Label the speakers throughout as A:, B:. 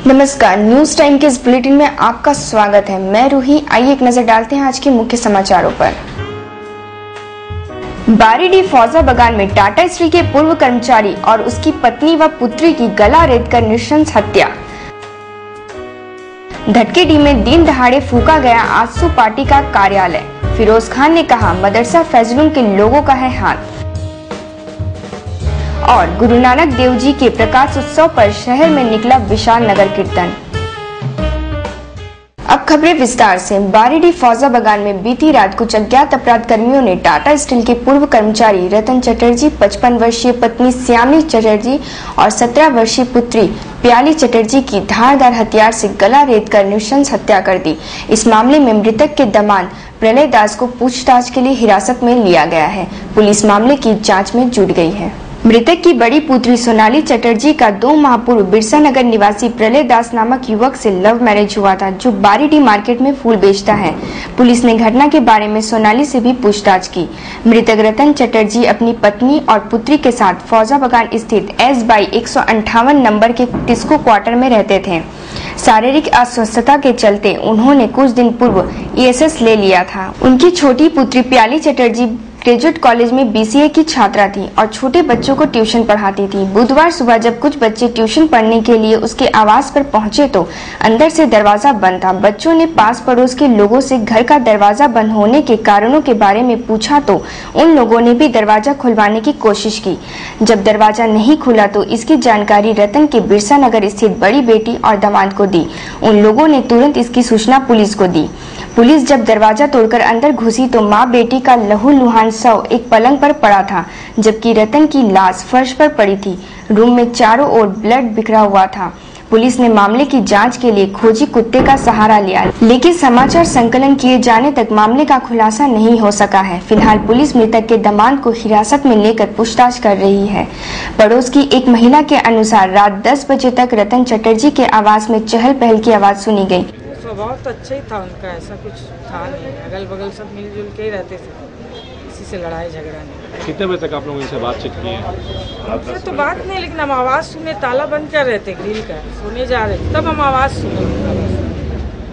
A: नमस्कार, news time के इस बुलेटिन में आपका स्वागत है। मैं रूही। आइए एक नजर डालते हैं आज के मुख्य समाचारों पर। बारीडीह फौजा बगान में टाटा स्टील के पूर्व कर्मचारी और उसकी पत्नी व पुत्री की गला रेतकर नृशंस हत्या। धटकेडी में दिन दहाड़े फूका गया आजसू पार्टी का कार्यालय। फिरोज खान ने कहा, मदरसा फैजलुम के लोगों का है हाथ। और गुरु नानक देव जी के प्रकाश उत्सव पर शहर में निकला विशाल नगर कीर्तन। अब खबरें विस्तार से। बारीडीह फौजा बगान में बीती रात कुछ अज्ञात अपराध कर्मियों ने टाटा स्टील के पूर्व कर्मचारी रतन चटर्जी, 55 वर्षीय पत्नी श्यामली चटर्जी और 17 वर्षीय पुत्री प्याली चटर्जी की धारदार हथियार से गला रेतकर नृशंस हत्या कर दी। इस मामले में मृतक के दामाद प्रलय दास को पूछताछ के लिए हिरासत में लिया गया है। पुलिस मामले की जाँच में जुट गई है। मृतक की बड़ी पुत्री सोनाली चटर्जी का 2 माह पूर्व बिरसा नगर निवासी प्रलय दास नामक युवक से लव मैरिज हुआ था, जो बारीडीह मार्केट में फूल बेचता है। पुलिस ने घटना के बारे में सोनाली से भी पूछताछ की। मृतक रतन चटर्जी अपनी पत्नी और पुत्री के साथ फौजा बगान स्थित S/22 158 नंबर के टिस्को क्वार्टर में रहते थे। शारीरिक अस्वस्थता के चलते उन्होंने कुछ दिन पूर्व ESS ले लिया था। उनकी छोटी पुत्री प्याली चटर्जी ग्रेजुएट कॉलेज में BCA की छात्रा थी और छोटे बच्चों को ट्यूशन पढ़ाती थी। बुधवार सुबह जब कुछ बच्चे ट्यूशन पढ़ने के लिए उसके आवास पर पहुंचे तो अंदर से दरवाजा बंद था। बच्चों ने पास पड़ोस के लोगों से घर का दरवाजा बंद होने के कारणों के बारे में पूछा तो उन लोगों ने भी दरवाजा खुलवाने की कोशिश की। जब दरवाजा नहीं खुला तो इसकी जानकारी रतन के बिरसा नगर स्थित बड़ी बेटी और दामाद को दी। उन लोगों ने तुरंत इसकी सूचना पुलिस को दी। पुलिस जब दरवाजा तोड़कर अंदर घुसी तो माँ बेटी का लहूलुहान शव एक पलंग पर पड़ा था, जबकि रतन की लाश फर्श पर पड़ी थी। रूम में चारों ओर ब्लड बिखरा हुआ था। पुलिस ने मामले की जांच के लिए खोजी कुत्ते का सहारा लिया, लेकिन समाचार संकलन किए जाने तक मामले का खुलासा नहीं हो सका है। फिलहाल पुलिस मृतक के दामाद को हिरासत में लेकर पूछताछ कर रही है। पड़ोस की एक महिला के अनुसार रात 10 बजे तक रतन चटर्जी के आवास में चहल पहल की आवाज सुनी गई।
B: स्वभाव तो अच्छा ही था उनका, ऐसा कुछ था नहीं। अगल बगल सब मिलजुल के ही रहते थे, किसी से लड़ाई झगड़ा नहीं।
C: कितने बजे तक आप लोग इनसे बातचीत की है?
B: उससे तो बात नहीं, लेकिन हम आवाज़ सुने, ताला बंद कर रहे थे ग्रिल का, सोने जा रहे थे, तब हम आवाज़ सुने।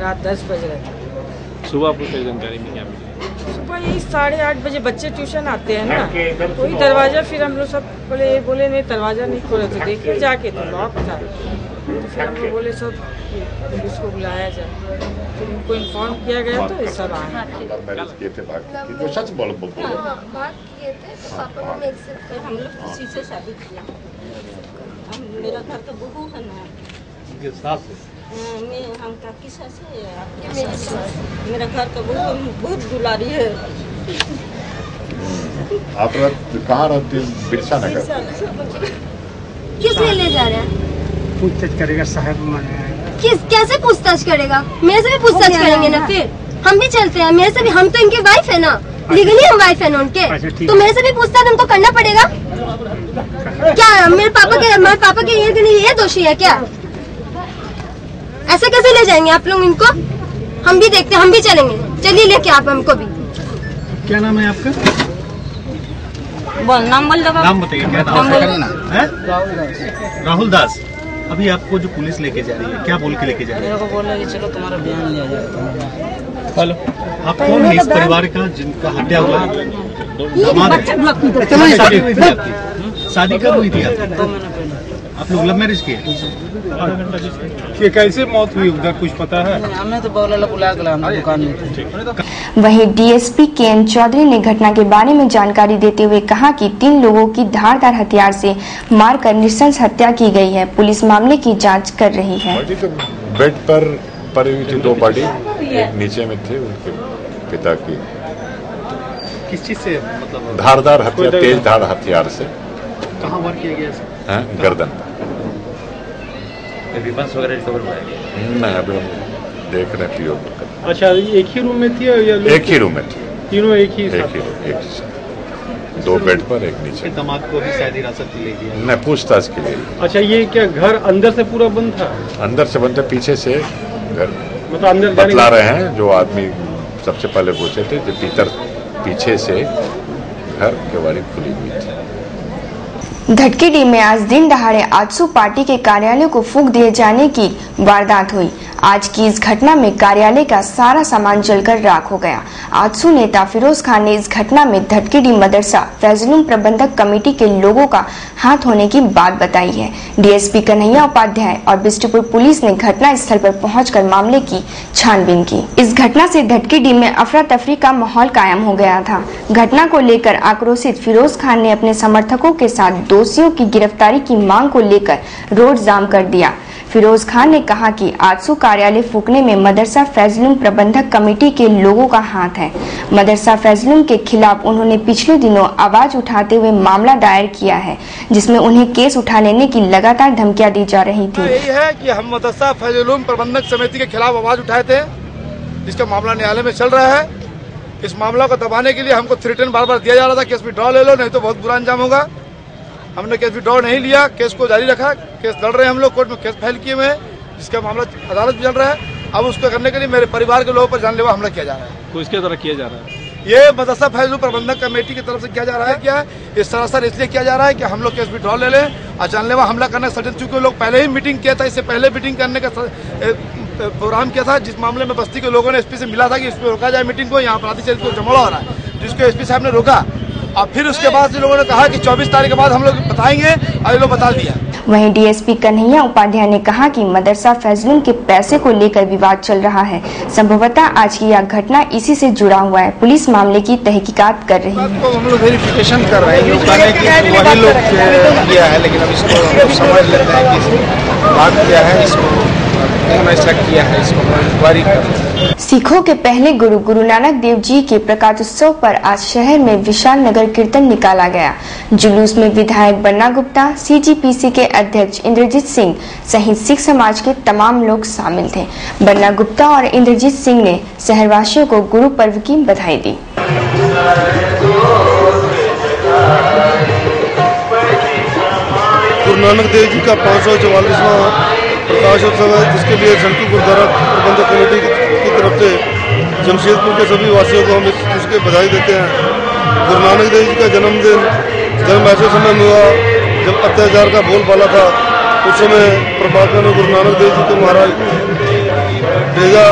B: रात 10 बज रहे थे।
C: सुबह आपको कोई जानकारी में क्या मिली?
B: सुबह यही 8:30 बजे बच्चे ट्यूशन आते हैं ना, वही दरवाज़ा, फिर हम लोग सब बोले नहीं दरवाज़ा नहीं खोले थे, देखिए जाके तो लॉक था। तो फिर हम लोग बोले सब पुलिस को बुलाया जाए, फिर उनको इन्फॉर्म किया गया तो ये सब आए।
D: मैरिज किए थे, बात सच बोल बोलते हैं।
E: बात किए थे तो पापा मम्मी एक्सेप्ट कर, हम लोग किसी से शादी किया। मेरा घर तो बहू है ना,
C: सास
E: मैं हम काकी सास है, आपकी मेरी सास। मेरा घर तो बहू बहुत दुलारी है।
D: आप कहाँ रहते हैं? बिरसा नगर।
E: किस लिए ले जा रहे हैं?
F: पूछताछ करेगा साहब,
E: किस कैसे पूछताछ करेगा? मेरे से भी पूछताछ करेंगे ना, फिर हम भी चलते हैं। मेरे से भी, हम तो इनके वाइफ है ना, लीगली हम वाइफ है ना उनके, तो मेरे से भी पूछताछ हमको करना पड़ेगा। क्या मेरे पापा के ये दोषी है क्या? ऐसे कैसे ले जाएंगे आप लोग इनको? हम भी देखते हैं, हम भी चलेंगे। चलिए लेके आप हमको भी।
F: क्या नाम है आपका?
E: बोल नाम बोल दो।
F: नाम बताइए, क्या नाम है? राहुल दास। अभी आपको जो पुलिस लेके जा रही है, क्या बोल के लेके जा रही है?
B: मेरे को बोल रहे चलो तुम्हारा बयान लिया जाए।
F: हेलो, आप कौन है इस परिवार का जिनका हत्या हुआ है? दामाद है। शादी हुई थी आपकी? शादी कब हुई थी आपकी?
B: 2 महीने पहले।
F: आप लोग लव मैरिज किए?
C: ये कैसे मौत हुई उधर कुछ पता है?
B: हमने तो बोला बुला के हम दुकान में थे।
A: वहीं DSP KN चौधरी ने घटना के बारे में जानकारी देते हुए कहा कि 3 लोगों की धारदार हथियार से मारकर नृशंस हत्या की गई है। पुलिस मामले की जांच कर रही है।
D: बॉडी तो बेड पर पड़ी हुई थी, 2 बॉडी, एक नीचे में थे उनके पिता की।
F: किस चीज से, मतलब
D: धारदार हथियार, तेज धार हथियार से।
F: कहाँ वार किया गया?
D: गर्दन।
C: वेपन्स वगैरह रिकवर हुआ है?
D: नहीं, अभी हम देख रहे हैं पीओ।
C: अच्छा, एक ही रूम में थी या
D: एक ही रूम में थी?
C: तीनों एक ही
D: 2 बेड पर, एक नीचे।
F: दामाद को भी शायद हिरासत में ले गया?
D: नहीं, पूछताछ के लिए।
C: अच्छा, ये क्या घर अंदर से पूरा बंद था?
D: अंदर से बंद, पीछे से घर
C: मतलब अंदर
D: बतला रहे हैं। जो आदमी सबसे पहले पूछे थे, जो भीतर पीछे से घर के बारी खुली हुई थी।
A: धटकीडीह में आज दिन दहाड़े आजसू पार्टी के कार्यालय को फूंक दिए जाने की वारदात हुई। आज की इस घटना में कार्यालय का सारा सामान जलकर राख हो गया। आजसू नेता फिरोज खान ने इस घटना में धटकीडीह मदरसा फैजलुम प्रबंधक कमेटी के लोगों का हाथ होने की बात बताई है। डीएसपी कन्हैया उपाध्याय और बिष्टुपुर पुलिस ने घटना स्थल पर पहुंचकर मामले की छानबीन की। इस घटना से धटकीडीह में अफरा तफरी का माहौल कायम हो गया था। घटना को लेकर आक्रोशित फिरोज खान ने अपने समर्थकों के साथ दोषियों की गिरफ्तारी की मांग को लेकर रोड जाम कर दिया। फिरोज खान ने कहा कि आजसू कार्यालय फूंकने में मदरसा फैजलुम प्रबंधक कमेटी के लोगों का हाथ है। मदरसा फैजलुम के खिलाफ उन्होंने पिछले दिनों आवाज उठाते हुए मामला दायर किया है, जिसमें उन्हें केस उठा लेने की लगातार धमकियां दी जा रही थी।
G: यही है कि हम मदरसा फैजलुम प्रबंधक समिति के खिलाफ आवाज उठाए थे, जिसका मामला न्यायालय में चल रहा है। इस मामला को दबाने के लिए हमको थ्रेटन बार-बार दिया जा रहा था, केस विड्रॉ ले लो नहीं तो बहुत बुरा अंजाम होगा। हमने केस विड्रॉ नहीं लिया, केस को जारी रखा। केस लड़ रहे हैं हम लोग, कोर्ट में केस फाइल किए हुए हैं, जिसका मामला अदालत में चल रहा है। अब उसको करने के लिए मेरे परिवार के लोगों पर जानलेवा हमला किया जा रहा है।
F: किसके द्वारा किया जा रहा है?
G: ये मदरसा फैजलुम प्रबंधक कमेटी की तरफ से किया जा रहा है। क्या ये सरासर इसलिए किया जा रहा है कि हम लोग केस विड्रॉ ले लें और जानलेवा हमला करना सडन, चूंकि लोग पहले ही मीटिंग किया था, इससे पहले मीटिंग करने का प्रोग्राम किया था, जिस मामले में बस्ती के लोगों ने एसपी से मिला था कि इस पर रोका जाए मीटिंग को। यहाँ अपराधी चरित्र को जमोड़ा हो रहा है, जिसको एसपी साहब ने रोका। और फिर उसके बाद लोगों ने कहा कि 24 तारीख के बाद हम लोग बताएंगे, और ये लोग बता दिया।
A: वहीं डीएसपी कन्हैया उपाध्याय ने कहा कि मदरसा फैजलुम के पैसे को लेकर विवाद चल रहा है। संभवतः आज की यह घटना इसी से जुड़ा हुआ है। पुलिस मामले की तहकीकात कर रही है।
G: हम लोग वेरिफिकेशन कर रहे हैं, वही लोग किया है, लेकिन अब इसको समझ लेते हैं कि बात क्या है, इसको ऐसा किया है, इसको इंक्वायरी कर।
A: सिखों के पहले गुरु गुरु नानक देव जी के प्रकाशोत्सव पर आज शहर में विशाल नगर कीर्तन निकाला गया। जुलूस में विधायक बन्ना गुप्ता, सीजीपीसी के अध्यक्ष इंद्रजीत सिंह सहित सिख समाज के तमाम लोग शामिल थे। बन्ना गुप्ता और इंद्रजीत सिंह ने शहरवासियों को गुरु पर्व की बधाई दी।
H: गुरु नानक देव जी का 544वां प्रकाशोत्सव है, जिसके लिए झंटू गुरुद्वारा प्रबंधक कमेटी की तरफ से जमशेदपुर के सभी वासियों को हम इसके बधाई देते हैं। गुरु नानक देव जी का जन्म ऐसे समय में हुआ जब अत्याचार का बोलबाला था। उस समय परमात्मा ने गुरु नानक देव जी को महाराज भेजा।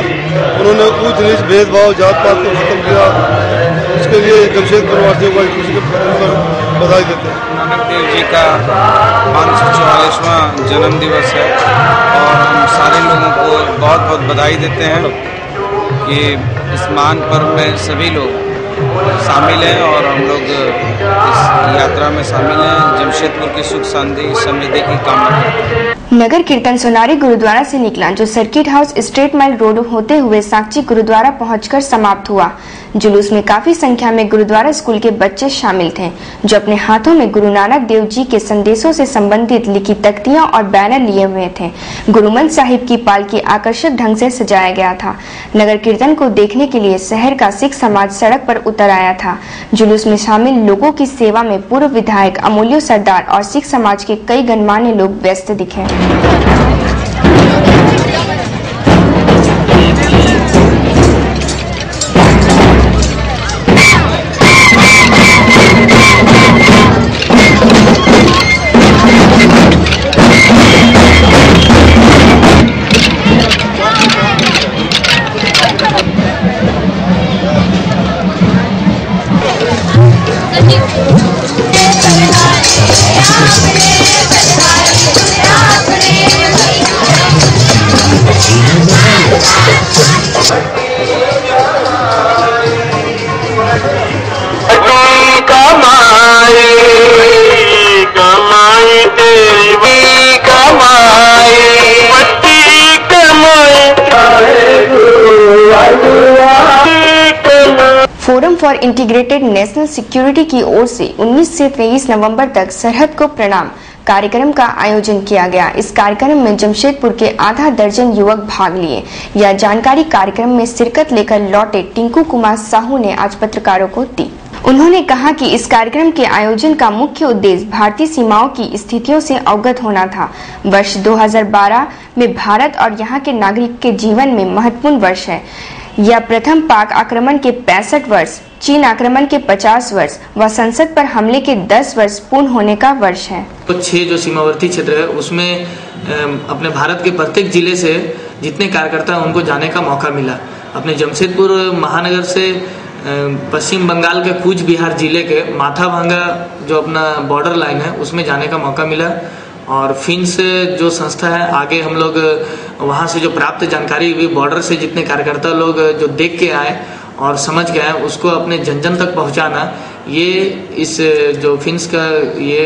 H: उन्होंने ऊंच नीच भेदभाव जात पात को खत्म किया। इसके लिए जमशेदपुर वासियों को किसी के बधाई देते हैं।
I: नानक देव जी का 544वां जन्म दिवस है और हम सारे लोगों को बहुत बहुत बधाई देते हैं कि इस महान पर्व में सभी लोग शामिल हैं और हम लोग इस यात्रा में शामिल हैं। जमशेदपुर की सुख शांति समृद्धि की कामना करते हैं।
A: नगर कीर्तन सोनारी गुरुद्वारा से निकला, जो circuit house straight mile road होते हुए साक्षी गुरुद्वारा पहुंचकर समाप्त हुआ। जुलूस में काफी संख्या में गुरुद्वारा स्कूल के बच्चे शामिल थे, जो अपने हाथों में गुरु नानक देव जी के संदेशों से संबंधित लिखी तख्तियां और बैनर लिए हुए थे। गुरुमंच साहिब की पालकी आकर्षक ढंग से सजाया गया था। नगर कीर्तन को देखने के लिए शहर का सिख समाज सड़क पर उतर आया था। जुलूस में शामिल लोगों की सेवा में पूर्व विधायक अमूल्य सरदार और सिख समाज के कई गणमान्य लोग व्यस्त दिखे। Forum for integrated national security की ओर से 19 से 23 नवंबर तक सरहद को प्रणाम कार्यक्रम का आयोजन किया गया। इस कार्यक्रम में जमशेदपुर के आधा दर्जन युवक भाग लिए। यह जानकारी कार्यक्रम में शिरकत लेकर लौटे टिंकू कुमार साहू ने आज पत्रकारों को दी। उन्होंने कहा कि इस कार्यक्रम के आयोजन का मुख्य उद्देश्य भारतीय सीमाओं की स्थितियों से अवगत होना था। वर्ष 2012 में भारत और यहाँ के नागरिक के जीवन में महत्वपूर्ण वर्ष है। यह प्रथम पाक आक्रमण के 65 वर्ष, चीन आक्रमण के 50 वर्ष व संसद पर हमले के 10 वर्ष पूर्ण होने का वर्ष है।
J: तो 6 जो सीमावर्ती क्षेत्र है उसमें अपने भारत के प्रत्येक जिले से जितने कार्यकर्ता हैं उनको जाने का मौका मिला। अपने जमशेदपुर महानगर से पश्चिम बंगाल के कूच बिहार जिले के माथाभांगा जो अपना बॉर्डर लाइन है उसमें जाने का मौका मिला। और फिन्स जो संस्था है आगे हम लोग वहाँ से जो प्राप्त जानकारी हुई बॉर्डर से जितने कार्यकर्ता लोग जो देख के आए और समझ के आए उसको अपने जन जन तक पहुँचाना, ये इस जो फिन्स का ये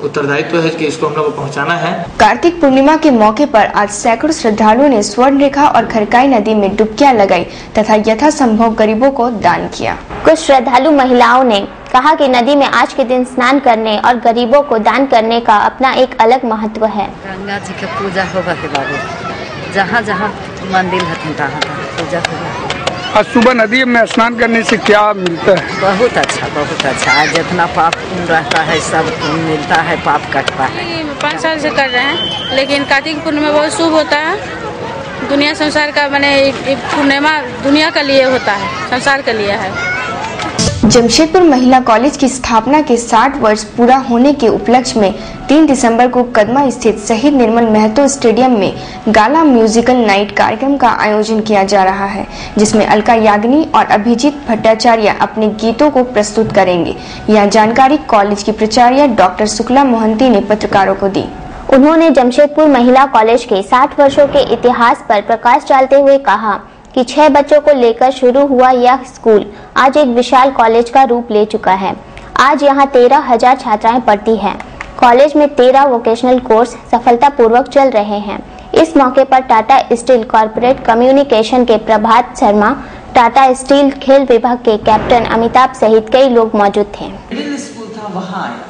J: उत्तरदायित्व है कि इसको हम लोग को पहुँचाना है।
A: कार्तिक पूर्णिमा के मौके पर आज सैकड़ों श्रद्धालुओं ने स्वर्ण रेखा और खरकाई नदी में डुबकियां लगाई तथा यथासंभव गरीबों को दान किया।
K: कुछ श्रद्धालु महिलाओं ने कहा कि नदी में आज के दिन स्नान करने और गरीबों को दान करने का अपना एक अलग महत्व है।
L: गंगा जी के पूजा होगा है बाबू, जहाँ जहाँ मंदिर है तहाँ पूजा होगा।
M: आज सुबह नदी में स्नान करने से क्या मिलता है?
L: बहुत अच्छा, बहुत अच्छा। आज जितना पाप रहता है सब मिलता है, पाप कटता है।
N: 5 साल से कर रहे हैं, लेकिन कार्तिक पूर्णिमा बहुत शुभ होता है। दुनिया संसार का माने एक पूर्णिमा दुनिया के लिए होता है, संसार के लिए है।
A: जमशेदपुर महिला कॉलेज की स्थापना के 60 वर्ष पूरा होने के उपलक्ष्य में 3 दिसंबर को कदमा स्थित शहीद निर्मल महतो स्टेडियम में गाला म्यूजिकल नाइट कार्यक्रम का आयोजन किया जा रहा है, जिसमें अलका याग्निक और अभिजीत भट्टाचार्य अपने गीतों को प्रस्तुत करेंगे। यह जानकारी कॉलेज की प्राचार्य डॉक्टर शुक्ला मोहंती ने पत्रकारों को दी।
K: उन्होंने जमशेदपुर महिला कॉलेज के 60 वर्षों के इतिहास पर प्रकाश डालते हुए कहा कि 6 बच्चों को लेकर शुरू हुआ यह स्कूल आज एक विशाल कॉलेज का रूप ले चुका है। आज यहाँ 13,000 छात्राएं पढ़ती हैं। कॉलेज में 13 वोकेशनल कोर्स सफलतापूर्वक चल रहे हैं। इस मौके पर टाटा स्टील कॉर्पोरेट कम्युनिकेशन के प्रभात शर्मा, टाटा स्टील खेल विभाग के कैप्टन अमिताभ सहित कई लोग मौजूद थे।
O: मिडिल स्कूल था वहाँ आया,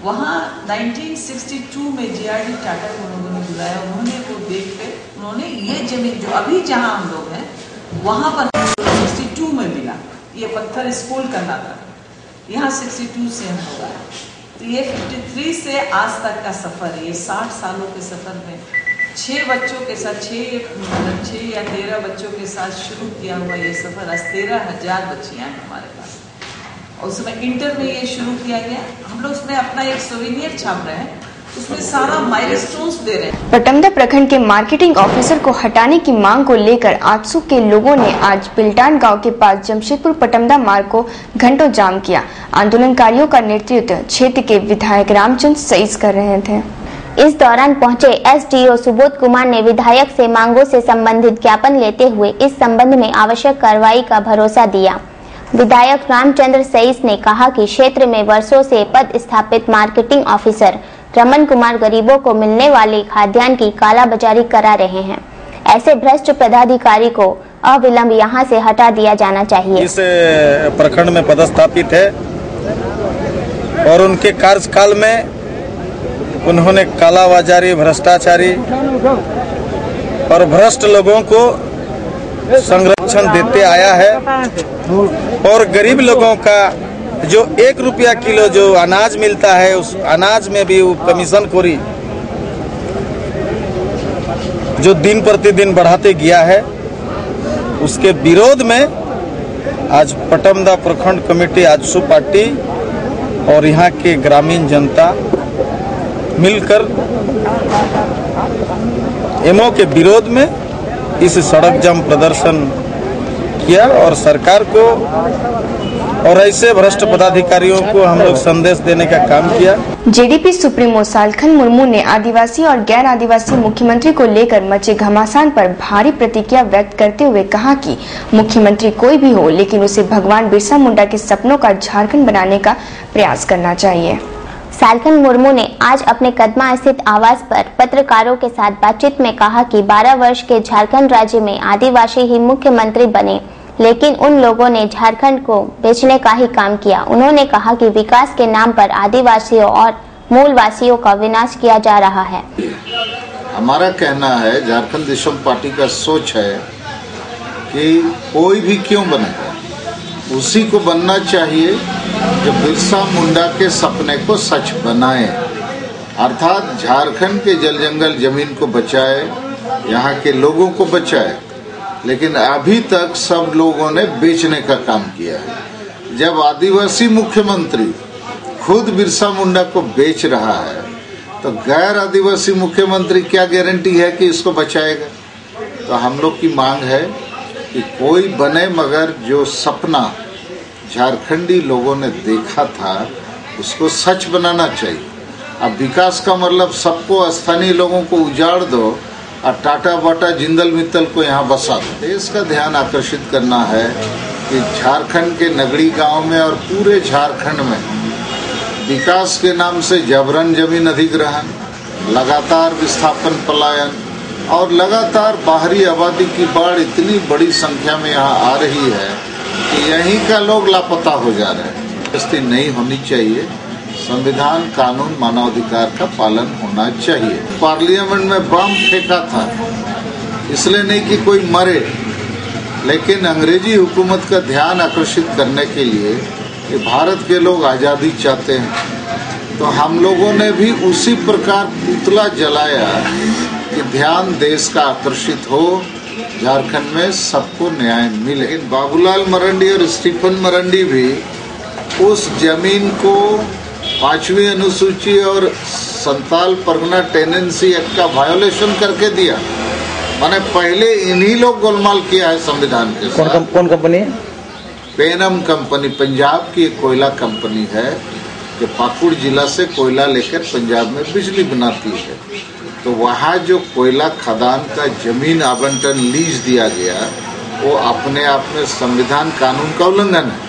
O: वहाँ 1962 में जीआरडी टाटा को उन्होंने बुलाया। उन्होंने वो देख के उन्होंने ये जमीन जो अभी जहाँ हम लोग हैं वहाँ पर 62 में मिला। ये पत्थर स्कूल करना था, यहाँ 62 से हम लोग आए। तो ये 53 से आज तक का सफर है। ये 60 सालों के सफर में 6 बच्चों के साथ 6 या 13 बच्चों के साथ शुरू किया हुआ ये सफर आज 13,000 बच्चियां हैं हमारे पास। उसमें इंटर में ये शुरू किया गया। हम लोग उसमें अपना एक सोवेनियर छाप रहे हैं, उसमें सारा माइलस्टोन्स दे रहे हैं।
A: पटमदा प्रखंड के मार्केटिंग ऑफिसर को हटाने की मांग को लेकर आजसू के लोगों ने आज पिल्टान गांव के पास जमशेदपुर पटमदा मार्ग को घंटों जाम किया। आंदोलनकारियों का नेतृत्व क्षेत्र के विधायक रामचंद्र सईस कर रहे थे।
K: इस दौरान पहुंचे एसडीओ सुबोध कुमार ने विधायक से मांगों से संबंधित ज्ञापन लेते हुए इस संबंध में आवश्यक कार्रवाई का भरोसा दिया। विधायक रामचंद्र सईस ने कहा कि क्षेत्र में वर्षों से पद स्थापित मार्केटिंग ऑफिसर रमन कुमार गरीबों को मिलने वाले खाद्यान्न की कालाबाजारी करा रहे हैं। ऐसे भ्रष्ट पदाधिकारी को अविलंब यहां से हटा दिया जाना चाहिए।
P: इस प्रखंड में पदस्थापित है और उनके कार्यकाल में उन्होंने कालाबाजारी, भ्रष्टाचारी और भ्रष्ट लोगों को संरक्षण देते आया है और गरीब लोगों का जो 1 रुपया किलो जो अनाज मिलता है उस अनाज में भी वो कमीशन खोरी जो दिन प्रतिदिन बढ़ाते गया है, उसके विरोध में आज पटमदा प्रखंड कमेटी आजसू पार्टी और यहाँ के ग्रामीण जनता मिलकर एमओ के विरोध में इस सड़क जाम प्रदर्शन किया और सरकार को और ऐसे भ्रष्ट पदाधिकारियों को हम लोग संदेश देने का काम किया।
A: जेडीपी सुप्रीमो सालखन मुर्मू ने आदिवासी और गैर आदिवासी मुख्यमंत्री को लेकर मचे घमासान पर भारी प्रतिक्रिया व्यक्त करते हुए कहा कि मुख्यमंत्री कोई भी हो, लेकिन उसे भगवान बिरसा मुंडा के सपनों का झारखंड बनाने का प्रयास करना चाहिए।
K: सालखन मुर्मू ने आज अपने कदमा स्थित आवास पर पत्रकारों के साथ बातचीत में कहा कि 12 वर्ष के झारखंड राज्य में आदिवासी ही मुख्यमंत्री बने, लेकिन उन लोगों ने झारखंड को बेचने का ही काम किया। उन्होंने कहा कि विकास के नाम पर आदिवासियों और मूलवासियों का विनाश किया जा रहा है।
Q: हमारा कहना है, झारखंड देशम पार्टी का सोच है कि कोई भी क्यों बनेगा, उसी को बनना चाहिए जो बिरसा मुंडा के सपने को सच बनाए, अर्थात झारखंड के जल जंगल जमीन को बचाए, यहाँ के लोगों को बचाए लेकिन अभी तक सब लोगों ने बेचने का काम किया है। जब आदिवासी मुख्यमंत्री खुद बिरसा मुंडा को बेच रहा है तो गैर आदिवासी मुख्यमंत्री क्या गारंटी है कि इसको बचाएगा। तो हम लोग की मांग है कि कोई बने, मगर जो सपना झारखंडी लोगों ने देखा था उसको सच बनाना चाहिए। अब विकास का मतलब सबको, स्थानीय लोगों को उजाड़ दो और टाटा बाटा जिंदल मित्तल को यहाँ बसा दो। देश का ध्यान आकर्षित करना है कि झारखंड के नगड़ी गांव में और पूरे झारखंड में विकास के नाम से जबरन जमीन अधिग्रहण, लगातार विस्थापन, पलायन और लगातार बाहरी आबादी की बाढ़ इतनी बड़ी संख्या में यहाँ आ रही है कि यहीं का लोग लापता हो जा रहे हैं। स्थिति नहीं होनी चाहिए। संविधान, कानून, मानवाधिकार का पालन होना चाहिए। पार्लियामेंट में बम फेंका था इसलिए नहीं कि कोई मरे, लेकिन अंग्रेजी हुकूमत का ध्यान आकर्षित करने के लिए कि भारत के लोग आज़ादी चाहते हैं। तो हम लोगों ने भी उसी प्रकार पुतला जलाया कि ध्यान देश का आकर्षित हो, झारखंड में सबको न्याय मिले। लेकिन बाबूलाल मरांडी और स्टीफन मरांडी भी उस जमीन को 5वीं अनुसूची और संताल परगना टेनेंसी एक्ट का वायोलेशन करके दिया। माने पहले इन्हीं लोग गोलमाल किया है संविधान के साथ।
P: कौन कंपनी?
Q: पेनम कंपनी, पंजाब की एक कोयला कंपनी है जो पाकुड़ जिला से कोयला लेकर पंजाब में बिजली बनाती है। तो वहाँ जो कोयला खदान का जमीन आवंटन लीज दिया गया वो अपने आप में संविधान, कानून का उल्लंघन है।